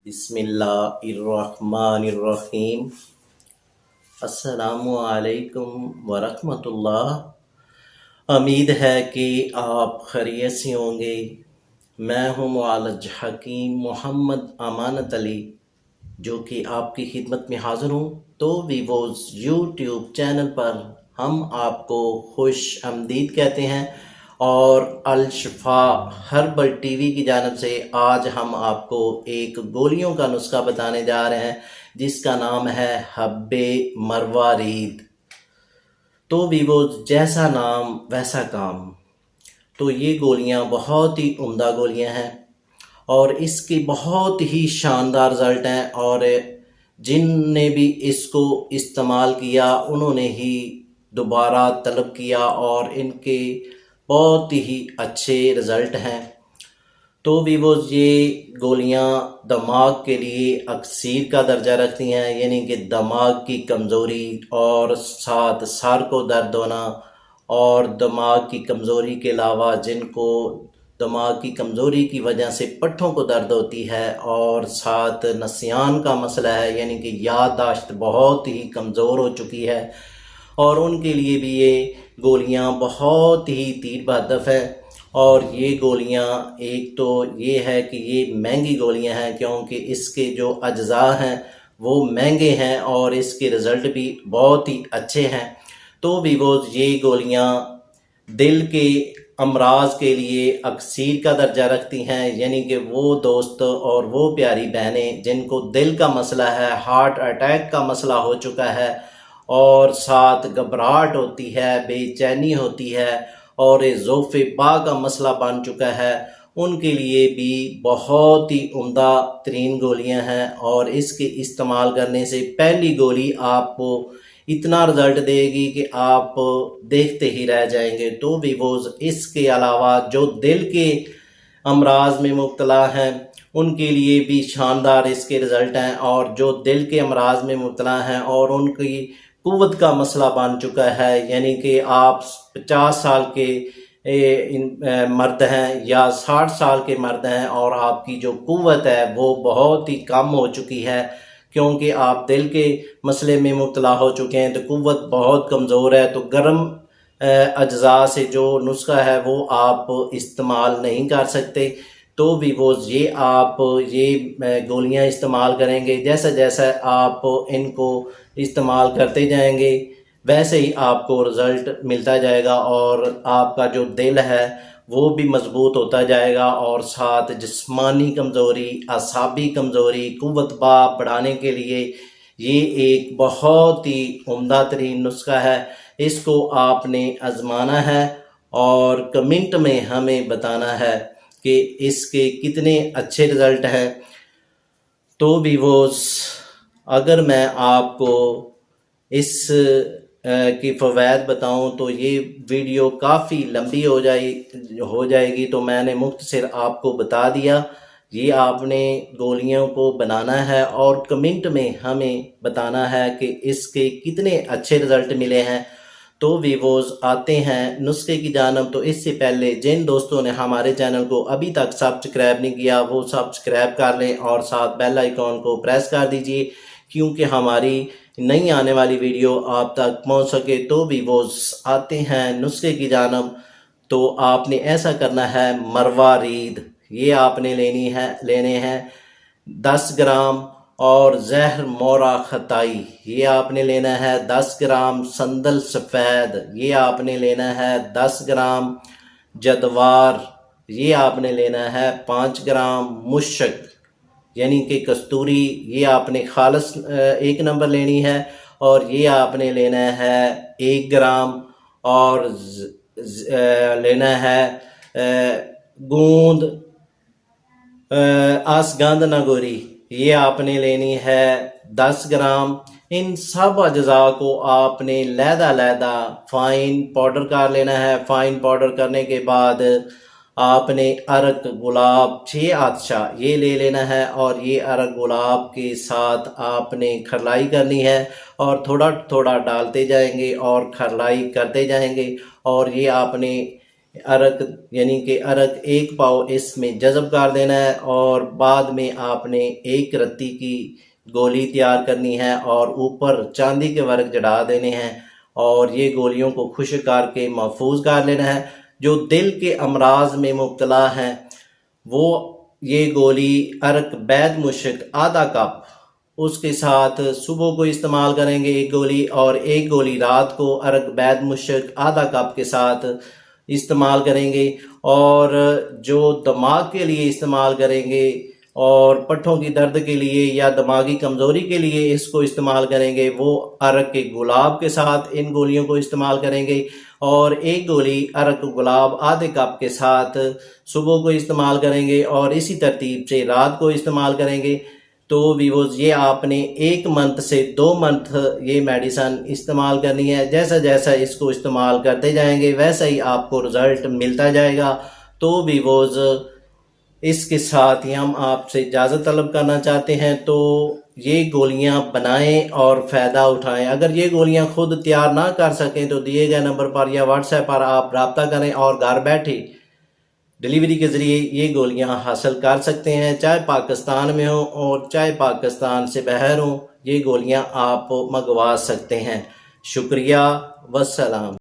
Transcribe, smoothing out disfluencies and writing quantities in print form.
بسم اللہ الرحمن الرحیم۔ السلام علیکم ورحمۃ اللہ۔ امید ہے کہ آپ خیریت سے ہوں گے۔ میں ہوں معالج حکیم محمد امانت علی، جو کہ آپ کی خدمت میں حاضر ہوں۔ تو ویووز یوٹیوب چینل پر ہم آپ کو خوش آمدید کہتے ہیں، اور الشفا ہربل ٹی وی کی جانب سے آج ہم آپ کو ایک گولیوں کا نسخہ بتانے جا رہے ہیں، جس کا نام ہے حب مروارید۔ تو ویووز جیسا نام ویسا کام۔ تو یہ گولیاں بہت ہی عمدہ گولیاں ہیں، اور اس کی بہت ہی شاندار رزلٹ ہیں، اور جن نے بھی اس کو استعمال کیا انہوں نے ہی دوبارہ طلب کیا، اور ان کے بہت ہی اچھے رزلٹ ہیں۔ تو ویووز یہ گولیاں دماغ کے لیے اکسیر کا درجہ رکھتی ہیں، یعنی کہ دماغ کی کمزوری اور ساتھ سر کو درد ہونا، اور دماغ کی کمزوری کے علاوہ جن کو دماغ کی کمزوری کی وجہ سے پٹھوں کو درد ہوتی ہے، اور ساتھ نسیان کا مسئلہ ہے، یعنی کہ یادداشت بہت ہی کمزور ہو چکی ہے، اور ان کے لیے بھی یہ گولیاں بہت ہی تیر بہدف ہیں۔ اور یہ گولیاں ایک تو یہ ہے کہ یہ مہنگی گولیاں ہیں، کیونکہ اس کے جو اجزاء ہیں وہ مہنگے ہیں، اور اس کے رزلٹ بھی بہت ہی اچھے ہیں۔ تو ویووز یہ گولیاں دل کے امراض کے لیے اکسیر کا درجہ رکھتی ہیں، یعنی کہ وہ دوست اور وہ پیاری بہنیں جن کو دل کا مسئلہ ہے، ہارٹ اٹیک کا مسئلہ ہو چکا ہے، اور ساتھ گھبراہٹ ہوتی ہے، بے چینی ہوتی ہے، اور ضعف پا کا مسئلہ بن چکا ہے، ان کے لیے بھی بہت ہی عمدہ ترین گولیاں ہیں۔ اور اس کے استعمال کرنے سے پہلی گولی آپ کو اتنا رزلٹ دے گی کہ آپ دیکھتے ہی رہ جائیں گے۔ تو ویووز اس کے علاوہ جو دل کے امراض میں مبتلا ہیں ان کے لیے بھی شاندار اس کے رزلٹ ہیں، اور جو دل کے امراض میں مبتلا ہیں اور ان کی قوت کا مسئلہ بن چکا ہے، یعنی کہ آپ 50 سال کے مرد ہیں یا 60 سال کے مرد ہیں، اور آپ کی جو قوت ہے وہ بہت ہی کم ہو چکی ہے، کیونکہ آپ دل کے مسئلے میں مبتلا ہو چکے ہیں، تو قوت بہت کمزور ہے، تو گرم اجزاء سے جو نسخہ ہے وہ آپ استعمال نہیں کر سکتے۔ تو ویووز یہ آپ یہ گولیاں استعمال کریں گے، جیسا جیسا آپ ان کو استعمال کرتے جائیں گے ویسے ہی آپ کو رزلٹ ملتا جائے گا، اور آپ کا جو دل ہے وہ بھی مضبوط ہوتا جائے گا، اور ساتھ جسمانی کمزوری، اعصابی کمزوری، قوت بڑھانے کے لیے یہ ایک بہت ہی عمدہ ترین نسخہ ہے۔ اس کو آپ نے آزمانا ہے، اور کمنٹ میں ہمیں بتانا ہے کہ اس کے کتنے اچھے رزلٹ ہیں۔ تو ویووز اگر میں آپ کو اس کی فوائد بتاؤں تو یہ ویڈیو کافی لمبی ہو جائے گی، تو میں نے مختصر آپ کو بتا دیا۔ یہ آپ نے گولیوں کو بنانا ہے، اور کمنٹ میں ہمیں بتانا ہے کہ اس کے کتنے اچھے رزلٹ ملے ہیں۔ تو ویووز آتے ہیں نسخے کی جانب۔ تو اس سے پہلے جن دوستوں نے ہمارے چینل کو ابھی تک سبسکرائب نہیں کیا وہ سبسکرائب کر لیں، اور ساتھ بیل آئیکن کو پریس کر دیجئے، کیونکہ ہماری نئی آنے والی ویڈیو آپ تک پہنچ سکے۔ تو ویووز آتے ہیں نسخے کی جانب۔ تو آپ نے ایسا کرنا ہے، مروارید یہ آپ نے لینے ہیں 10 گرام، اور زہر مورا خطائی یہ آپ نے لینا ہے 10 گرام، سندل سفید یہ آپ نے لینا ہے 10 گرام، جدوار یہ آپ نے لینا ہے 5 گرام، مشک یعنی کہ کستوری یہ آپ نے خالص 1 نمبر لینی ہے، اور یہ آپ نے لینا ہے 1 گرام، اور لینا ہے گوند آسگند نگوری یہ آپ نے لینی ہے 10 گرام۔ ان سب اجزاء کو آپ نے علیحدہ فائن پاؤڈر کر لینا ہے۔ فائن پاؤڈر کرنے کے بعد آپ نے ارک گلاب 6 عدسہ یہ لے لینا ہے، اور یہ ارک گلاب کے ساتھ آپ نے کھرلائی کرنی ہے، اور تھوڑا تھوڑا ڈالتے جائیں گے اور کھرلائی کرتے جائیں گے، اور یہ آپ نے عرق یعنی کہ عرق 1 پاؤ اس میں جذب کر دینا ہے، اور بعد میں آپ نے 1 رتی کی گولی تیار کرنی ہے اور اوپر چاندی کے ورق جڑا دینے ہیں، اور یہ گولیوں کو خشک کر کے محفوظ کر لینا ہے۔ جو دل کے امراض میں مبتلا ہیں وہ یہ گولی عرق بید مشک آدھا کپ اس کے ساتھ صبح کو استعمال کریں گے 1 گولی، اور 1 گولی رات کو عرق بید مشک آدھا کپ کے ساتھ استعمال کریں گے۔ اور جو دماغ کے لیے استعمال کریں گے اور پٹھوں کی درد کے لیے یا دماغی کمزوری کے لیے اس کو استعمال کریں گے، وہ عرق کے گلاب کے ساتھ ان گولیوں کو استعمال کریں گے، اور 1 گولی عرق گلاب آدھے کپ کے ساتھ صبح کو استعمال کریں گے، اور اسی ترتیب سے رات کو استعمال کریں گے۔ تو ویوز یہ آپ نے 1 منتھ سے 2 منتھ یہ میڈیسن استعمال کرنی ہے۔ جیسا جیسا اس کو استعمال کرتے جائیں گے ویسا ہی آپ کو رزلٹ ملتا جائے گا۔ تو ویوز اس کے ساتھ ہی ہم آپ سے اجازت طلب کرنا چاہتے ہیں، تو یہ گولیاں بنائیں اور فائدہ اٹھائیں۔ اگر یہ گولیاں خود تیار نہ کر سکیں تو دیے گئے نمبر پر یا واٹس ایپ پر آپ رابطہ کریں اور گھر بیٹھے ڈیلیوری کے ذریعے یہ گولیاں حاصل کر سکتے ہیں، چاہے پاکستان میں ہوں اور چاہے پاکستان سے باہر ہوں، یہ گولیاں آپ منگوا سکتے ہیں۔ شکریہ، والسلام۔